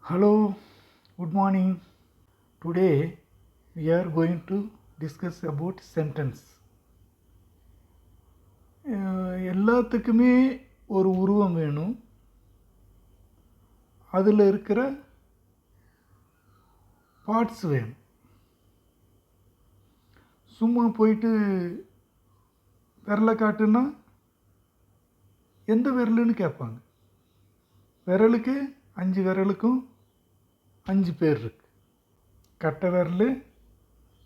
Hello, good morning. Today we are going to discuss about sentence. எல்லாத்துக்குமே ஒரு உருவம் வேணும். அதில் இருக்கிற பார்ட்ஸ் வேணும். சும்மா போயிட்டு விரலை காட்டுன்னா எந்த விரலுன்னு கேட்பாங்க. விரலுக்கு 5 விரலுக்கும் 5 பேர் இருக்கு. கட்டை விரல்,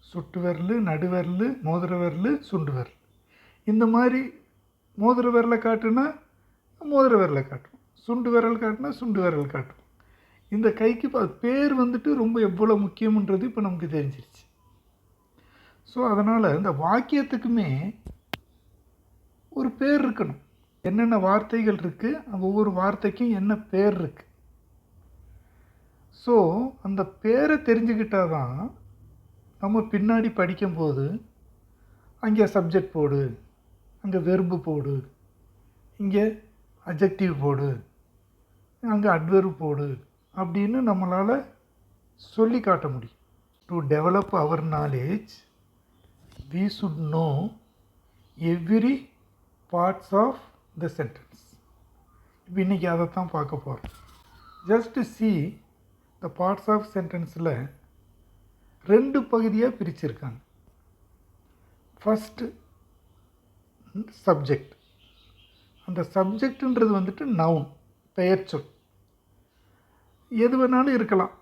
சுட்டு விரல், நடு விரல், மோதிர விரல், சுண்டு விரல். இந்த மாதிரி மோதிர விரலை காட்டுனா மோதிர விரலை காட்டும், சுண்டு விரல் காட்டுனா சுண்டு விரல் காட்டும். இந்த கைக்கு பேர் வந்துட்டு ரொம்ப எவ்வளோ முக்கியம்ன்றது இப்போ நமக்கு தெரிஞ்சிருச்சு. ஸோ அதனால் இந்த வாக்கியத்துக்குமே ஒரு பேர் இருக்கணும். என்னென்ன வார்த்தைகள் இருக்குது, அந்த ஒவ்வொரு வார்த்தைக்கும் என்ன பேர் இருக்குது. ஸோ அந்த பேரை தெரிஞ்சுக்கிட்டால் தான் நம்ம பின்னாடி படிக்கும்போது அங்கே சப்ஜெக்ட் போடு, அங்கே வெர்பு போடு, இங்கே அட்ஜெக்டிவ் போடு, அங்கே அட்வெர்பு போடு அப்படின்னு நம்மளால் சொல்லி காட்ட முடியும். To develop our knowledge we should know every parts of the sentence. இப்போ இன்றைக்கி அதை தான் பார்க்க போகிறோம். Just see the parts of sentenceல 2 பகுதியாக பிரிச்சிருக்காங்க. First subject. அந்த சப்ஜெக்ட்ன்றது வந்துட்டு நவுன், பெயர் சொல். எது வேணாலும் இருக்கலாம்,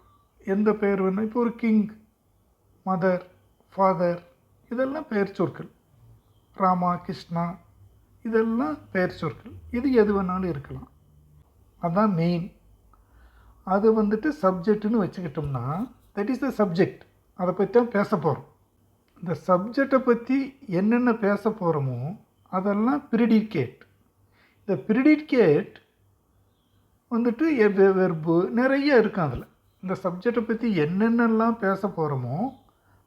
எந்த பெயர் வேணாலும். இப்போ ஒரு கிங், மதர், ஃபாதர், இதெல்லாம் பெயர் சொற்கள். ராமா, கிருஷ்ணா, இதெல்லாம் பெயர் சொற்கள். இது எது வேணாலும் இருக்கலாம். அதுதான் மெயின். அது வந்துட்டு சப்ஜெக்ட்னு வச்சுக்கிட்டோம்னா தட் இஸ் த சப்ஜெக்ட். அதை பற்றி தான் பேச போகிறோம். இந்த சப்ஜெக்டை பற்றி என்னென்ன பேச போகிறோமோ அதெல்லாம் ப்ரிடிகேட். இந்த ப்ரிடிகேட் வந்துட்டு வெர்பு நிறைய இருக்கும். அதில் இந்த சப்ஜெக்டை பற்றி என்னென்னலாம் பேச போகிறோமோ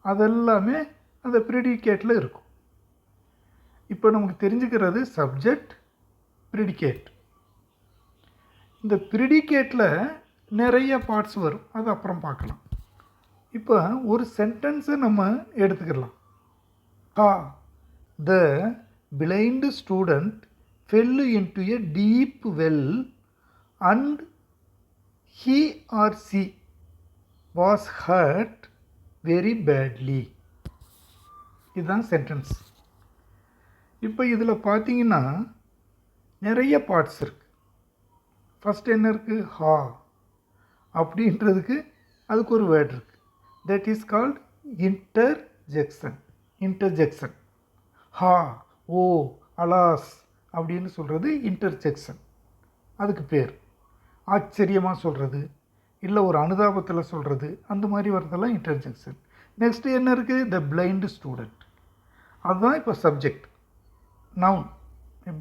அதெல்லாமே அந்த ப்ரிடிகேட்டில் இருக்கும். இப்போ நமக்கு தெரிஞ்சுக்கிறது சப்ஜெக்ட், ப்ரிடிகேட். இந்த ப்ரிடிகேட்டில் நிறைய பார்ட்ஸ் வரும், அது அப்புறம் பார்க்கலாம். இப்போ ஒரு சென்டென்ஸை நம்ம எடுத்துக்கலாம். The blind student fell into a deep well and he or she was hurt very badly. இதுதான் சென்டென்ஸ். இப்போ இதில் பார்த்தீங்கன்னா நிறைய பார்ட்ஸ் இருக்குது. ஃபஸ்ட் என்ன இருக்குது? ஹா அப்படின்றதுக்கு அதுக்கு ஒரு வேர்ட் இருக்குது. That is called interjection. Interjection. ஹா, ஓ, அலாஸ் அப்படின்னு சொல்கிறது இன்டர்ஜெக்ஷன். அதுக்கு பேர். ஆச்சரியமாக சொல்கிறது, இல்லை ஒரு அனுதாபத்தில் சொல்கிறது, அந்த மாதிரி வரதெல்லாம் இன்டர்ஜெக்ஷன். நெக்ஸ்ட்டு என்ன இருக்குது? த பிளைண்ட் ஸ்டூடெண்ட். அதுதான் இப்போ சப்ஜெக்ட், நவுன்.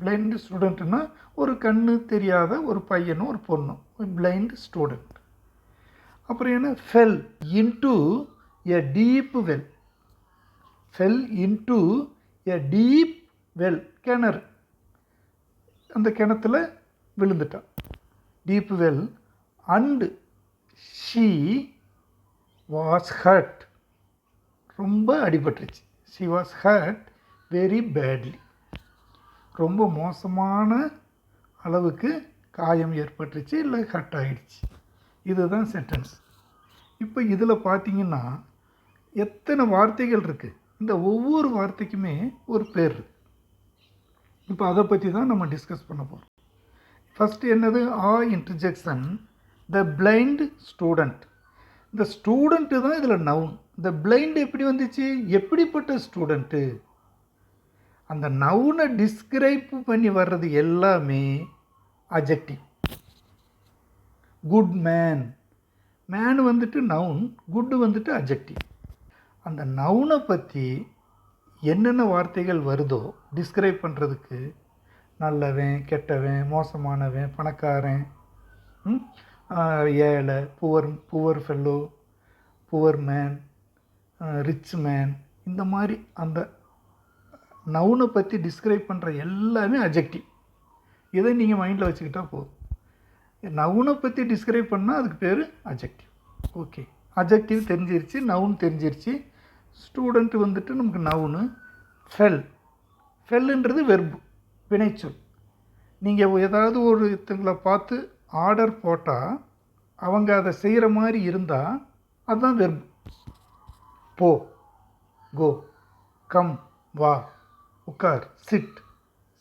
பிளைண்ட் ஸ்டூடெண்ட்னா ஒரு கண்ணு தெரியாத ஒரு பையனும் ஒரு பொண்ணும், பிளைண்ட் ஸ்டூடெண்ட். அப்புறம் என்ன? Fell into a deep well. Fell into a deep well, கிணறு. அந்த கிணத்துல விழுந்துட்டான், deep well. And she was hurt. ரொம்ப அடிபட்டுருச்சு. She was hurt very badly. ரொம்ப மோசமான அளவுக்கு காயம் ஏற்பட்டுருச்சு, இல்லை ஹர்ட் ஆகிடுச்சு. இதுதான் சென்டென்ஸ். இப்போ இதில் பார்த்தீங்கன்னா எத்தனை வார்த்தைகள் இருக்குது. இந்த ஒவ்வொரு வார்த்தைக்குமே ஒரு பேர் இருக்குது. இப்போ அதை பற்றி தான் நம்ம டிஸ்கஸ் பண்ண போகிறோம். ஃபஸ்ட்டு என்னது? இன்டர்ஜெக்ஷன். த பிளைண்ட் ஸ்டூடெண்ட். இந்த ஸ்டூடெண்ட்டு தான் இதில் நவுன். இந்த பிளைண்ட் எப்படி வந்துச்சு? எப்படிப்பட்ட ஸ்டூடெண்ட்டு? அந்த நவுனை டிஸ்கிரைப் பண்ணி வர்றது எல்லாமே அட்ஜெக்டிவ். Good man. மேன் வந்துட்டு நவுன், குட்டு வந்துட்டு அட்ஜெக்டிவ். அந்த நவுனை பற்றி என்னென்ன வார்த்தைகள் வருதோ டிஸ்கிரைப் பண்ணுறதுக்கு, நல்லவன், கெட்டவன், மோசமானவன், பணக்காரன், ஏழை, poor fellow, poor man, rich man, இந்த மாதிரி அந்த நவுனை பற்றி டிஸ்கிரைப் பண்ணுற எல்லாமே அட்ஜெக்டிவ். இதை நீங்கள் மைண்டில் வச்சுக்கிட்டால் போதும். நவுனை பற்றி டிஸ்கிரைப் பண்ணால் அதுக்கு பேர் அட்ஜெக்டிவ். ஓகே, அட்ஜெக்டிவ் தெரிஞ்சிருச்சு, நவுன் தெரிஞ்சிருச்சு. ஸ்டூடெண்ட் வந்துட்டு நமக்கு நவுனு. ஃபெல்லுன்றது வெர்பு, வினைச்சொல். நீங்கள் ஏதாவது ஒருத்தங்களை பார்த்து ஆர்டர் போட்டால் அவங்க அதை செய்கிற மாதிரி இருந்தால் அதுதான் வெர்பு. போ, கோ, கம், வா, உட்கார், சிட்,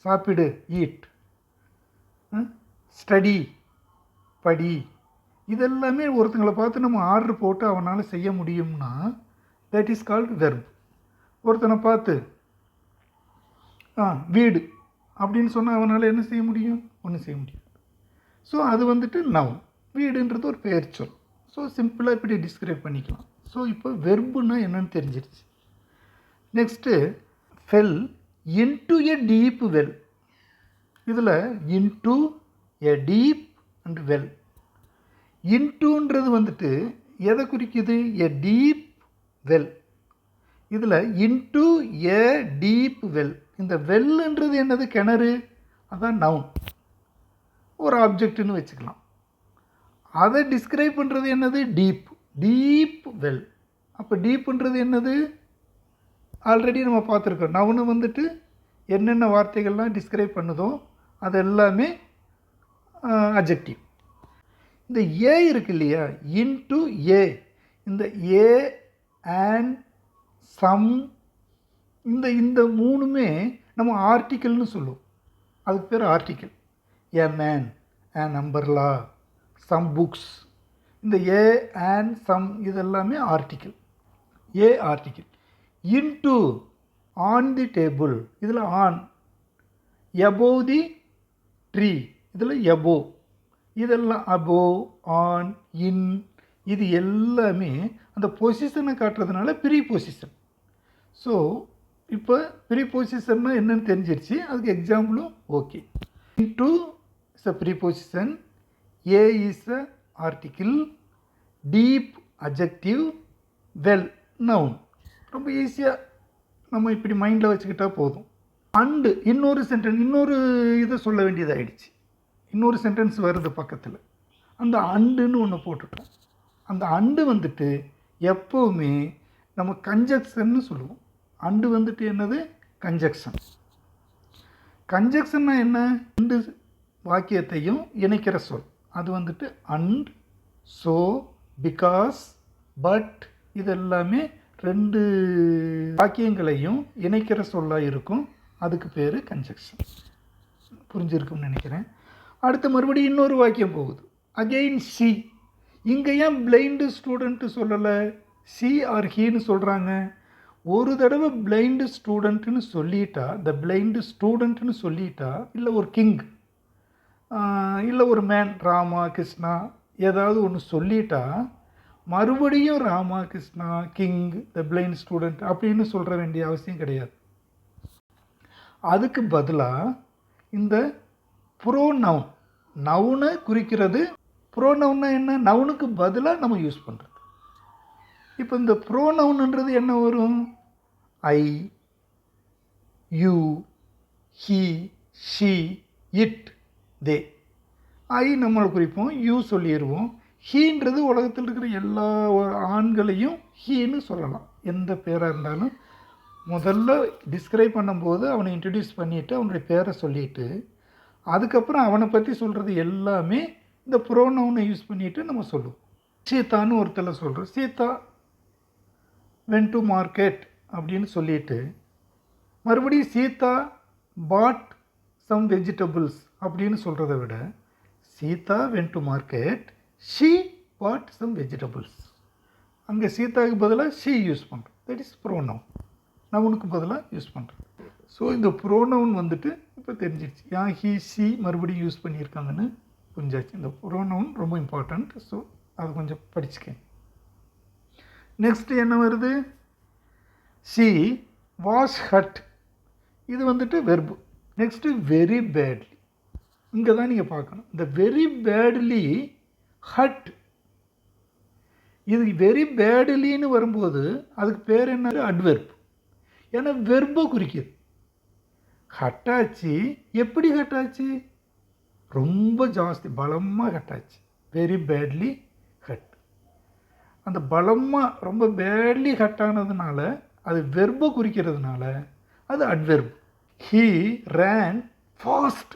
சாப்பிடு, ஈட், ஸ்டடி, படி, இதெல்லாமே ஒருத்தங்களை பார்த்து நம்ம ஆர்டர் போட்டு அவனால் செய்ய முடியும்னா தட் இஸ் கால்டு வெர்ப். ஒருத்தனை பார்த்து வீடு அப்படின்னு சொன்னால் அவனால் என்ன செய்ய முடியும்? ஒன்றும் செய்ய முடியும். ஸோ அது வந்துட்டு நவுன். வீடுன்றது ஒரு பெயர் சொல். ஸோ சிம்பிளாக இப்படி டிஸ்கிரைப் பண்ணிக்கலாம். ஸோ இப்போ வெர்புன்னா என்னன்னு தெரிஞ்சிருச்சு. Next fell into a deep well. இதில் into a deep and well. இன்டுன்றது வந்துட்டு எதை குறிக்குது? A deep well. இதில் இன்டு எ டீப் வெல். இந்த வெல்லுன்றது என்னது? கிணறு. அதான் நவுன், ஒரு ஆப்ஜெக்ட்னு வச்சுக்கலாம். அதை டிஸ்கிரைப் பண்ணுறது என்னது? டீப். Deep well. அப்போ டீப்புன்றது என்னது? ஆல்ரெடி நம்ம பார்த்துருக்கோம். நவுனை வந்துட்டு என்னென்ன வார்த்தைகள்லாம் டிஸ்கிரைப் பண்ணுதோ அது எல்லாமே அட்ஜெக்டிவ். இந்த ஏ இருக்கு இல்லையா, இன்டு ஏ, இந்த ஏ அண்ட் சம், இந்த மூணுமே நம்ம ஆர்டிக்கல்னு சொல்லுவோம். அதுக்கு பேர் article. A man, an umbrella, some books. இந்த ஏ அண்ட் சம் இதெல்லாமே article. A article. Into on the table, இதில் ஆன். எபோவ் தி ட்ரீ, இதில் எபோவ். இதெல்லாம் அபோவ், ஆன், இன், இது எல்லாமே அந்த பொசிஷனை காட்டுறதுனால ப்ரீபொசிஷன். ஸோ இப்போ ப்ரீபொசிஷன்னா என்னன்னு தெரிஞ்சிருச்சு. அதுக்கு எக்ஸாம்பிளும் okay. Into is a preposition, a is a article, deep adjective, well noun. ரொம்ப ஈஸியாக நம்ம இப்படி மைண்டில் வச்சுக்கிட்டால் போதும். அண்டு இன்னொரு சென்டென்ஸ், இன்னொரு இதை சொல்ல வேண்டியதாகிடுச்சு. இன்னொரு சென்டென்ஸ் வருது பக்கத்தில். அந்த அண்டுன்னு ஒன்று போட்டுட்டோம். அந்த அண்டு வந்துட்டு எப்போவுமே நம்ம கன்ஜக்ஷன்னு சொல்லுவோம். அண்டு வந்துட்டு என்னது? கன்ஜக்ஷன். கன்ஜக்ஷன்னா என்ன? ரெண்டு வாக்கியத்தையும் இணைக்கிற சொல். அது வந்துட்டு அண்ட், ஸோ, பிகாஸ், பட், இதெல்லாமே ரெண்டு வாக்கியங்களையும் இணைக்கிற சொல்லாக இருக்கும். அதுக்கு பேர் கன்ஜக்ஷன். புரிஞ்சிருக்கும்னு நினைக்கிறேன். அடுத்து மறுபடியும் இன்னொரு வாக்கியம் போகுது. Again C. இங்கே ஏன் பிளைண்டு ஸ்டூடெண்ட்டு சொல்லலை, சி ஆர் ஹீன்னு சொல்கிறாங்க? ஒரு தடவை பிளைண்டு ஸ்டூடெண்ட்டுன்னு சொல்லிட்டா, த பிளைண்டு ஸ்டூடெண்ட்டுன்னு சொல்லிட்டா, இல்லை ஒரு கிங், இல்லை ஒரு மேன், ராமா கிருஷ்ணா, ஏதாவது ஒன்று சொல்லிட்டா மறுபடியும் ராமா கிருஷ்ணா, கிங், த பிளைண்ட் ஸ்டூடெண்ட் அப்படின்னு சொல்கிற வேண்டிய அவசியம் கிடையாது. அதுக்கு பதிலாக இந்த ப்ரோனவுன், நவுனை குறிக்கிறது. ப்ரோனவுன்னா என்ன? நவுனுக்கு பதிலாக நம்ம யூஸ் பண்ணுறது. இப்போ இந்த ப்ரோனவுன்ன்றது என்ன வரும்? ஐ, யூ, ஹீ, ஷீ, இட், தே. ஐ நம்மளை குறிப்போம், யூ சொல்லிடுவோம். ஹீன்றது உலகத்தில் இருக்கிற எல்லா ஆண்களையும் ஹீன்னு சொல்லலாம். எந்த பேராக இருந்தாலும் முதல்ல டிஸ்கிரைப் பண்ணும்போது அவனை இன்ட்ரடியூஸ் பண்ணிவிட்டு அவனுடைய பேரை சொல்லிவிட்டு அதுக்கப்புறம் அவனை பற்றி சொல்கிறது எல்லாமே இந்த ப்ரோனவுனை யூஸ் பண்ணிவிட்டு நம்ம சொல்லுவோம். சீதான்னு ஒருத்தரை சொல்கிறோம். சீதா வென் டு மார்க்கெட் அப்படின்னு சொல்லிட்டு மறுபடியும் சீதா பாட் சம் வெஜிடபிள்ஸ் அப்படின்னு சொல்கிறத விட Sita went to market, she bought some vegetables. அங்கே சீதாவுக்கு பதிலாக ஷீ யூஸ் பண்ணுறோம். That is pronoun. நவுனுக்கு பதிலாக யூஸ் பண்ணுறோம். ஸோ இந்த ப்ரோனவுன் வந்துட்டு இப்போ தெரிஞ்சிடுச்சு. ஏன் ஹீ, ஷீ மறுபடியும் யூஸ் பண்ணியிருக்காங்கன்னு புரிஞ்சாச்சு. இந்த ப்ரோனவுன் ரொம்ப இம்பார்ட்டண்ட். ஸோ அது கொஞ்சம் படிச்சுக்கேன். நெக்ஸ்ட்டு என்ன வருது? She was hurt. இது வந்துட்டு வெர்பு. Next very badly. இங்கே தான் நீங்கள் பார்க்கணும். இந்த வெரி பேட்லி ஹட், இது வெரி பேட்லின்னு வரும்போது அதுக்கு பேர் என்ன? அட்வெர்ப். ஏன்னா வெர்பை குறிக்கிது. ஹட்டாச்சு. எப்படி ஹட்டாச்சு? ரொம்ப ஜாஸ்தி பலமாக ஹட் ஆச்சு. Very badly hurt. அந்த பலமாக ரொம்ப பேட்லி ஹட் ஆனதுனால, அது வெர்பை குறிக்கிறதுனால அது அட்வெர்ப். He ran fast.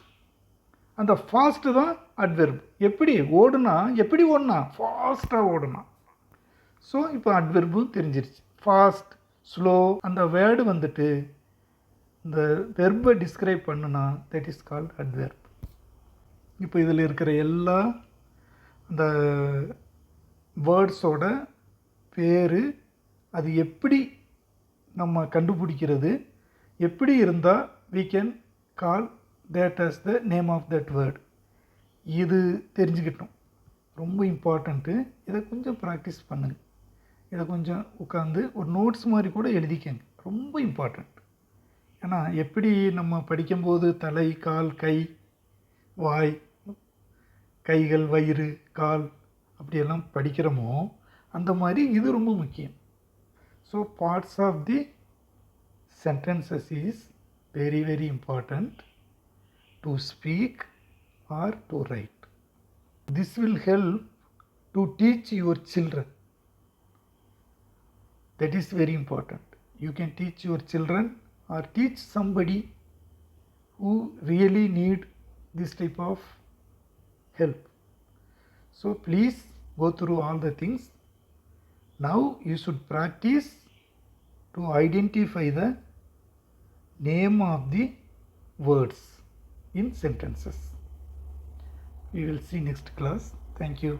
அந்த ஃபாஸ்ட்டு தான் அட்வெர்ப். எப்படி ஓடுனா, எப்படி ஓடுனா, ஃபாஸ்ட்டாக ஓடுனா. ஸோ இப்போ அட்வெர்பும் தெரிஞ்சிருச்சு. ஃபாஸ்ட், ஸ்லோ, அந்த வேர்டு வந்துட்டு இந்த வெர்பை டிஸ்கிரைப் பண்ணுனா தட் இஸ் கால்ட் அட்வெர்ப். இப்போ இதில் இருக்கிற எல்லா அந்த வேர்ட்ஸோட பேர், அது எப்படி நம்ம கண்டுபிடிக்கிறது, எப்படி இருந்தால் we can call that as the name of that word, இது தெரிஞ்சுக்கிட்டோம். ரொம்ப இம்பார்ட்டண்ட்டு. இதை கொஞ்சம் ப்ராக்டிஸ் பண்ணுங்க. இதை கொஞ்சம் உட்காந்து ஒரு நோட்ஸ் மாதிரி கூட எழுதிக்கங்க. ரொம்ப இம்பார்ட்டண்ட். ஏன்னா எப்படி நம்ம படிக்கும்போது தலை, கால், கை, வாய், கைகள், வயிறு, கால் அப்படியெல்லாம் படிக்கிறோமோ அந்த மாதிரி இது ரொம்ப முக்கியம். So parts of the sentences is very very important to speak or to write. This will help to teach your children. That is very important. You can teach your children or teach somebody who really need this type of help. So please go through all the things. Now you should practice to identify the name of the words in sentences. We will see next class. Thank you.